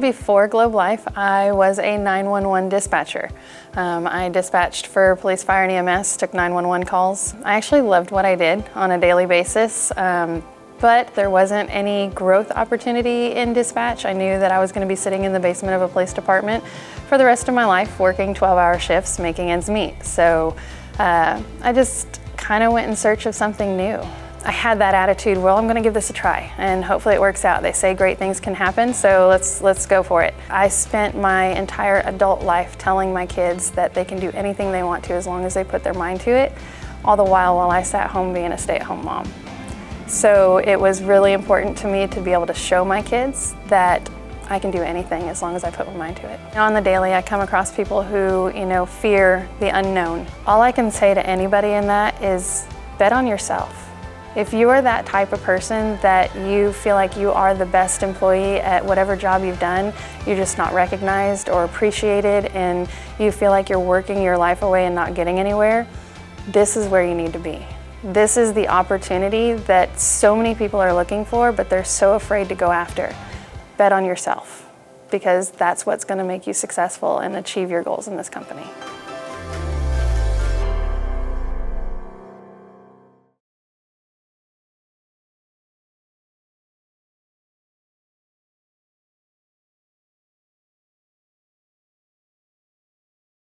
Before Globe Life, I was a 911 dispatcher. I dispatched for police, fire, and EMS, took 911 calls. I actually loved what I did on a daily basis, but there wasn't any growth opportunity in dispatch. I knew that I was going to be sitting in the basement of a police department for the rest of my life, working 12-hour shifts, making ends meet. So I just kind of went in search of something new. I had that attitude, well, I'm gonna give this a try and hopefully it works out. They say great things can happen, so let's go for it. I spent my entire adult life telling my kids that they can do anything they want to as long as they put their mind to it, all the while I sat home being a stay-at-home mom. So it was really important to me to be able to show my kids that I can do anything as long as I put my mind to it. On the daily, I come across people who, fear the unknown. All I can say to anybody in that is bet on yourself. If you are that type of person that you feel like you are the best employee at whatever job you've done, you're just not recognized or appreciated, and you feel like you're working your life away and not getting anywhere, this is where you need to be. This is the opportunity that so many people are looking for, but they're so afraid to go after. Bet on yourself, because that's what's going to make you successful and achieve your goals in this company.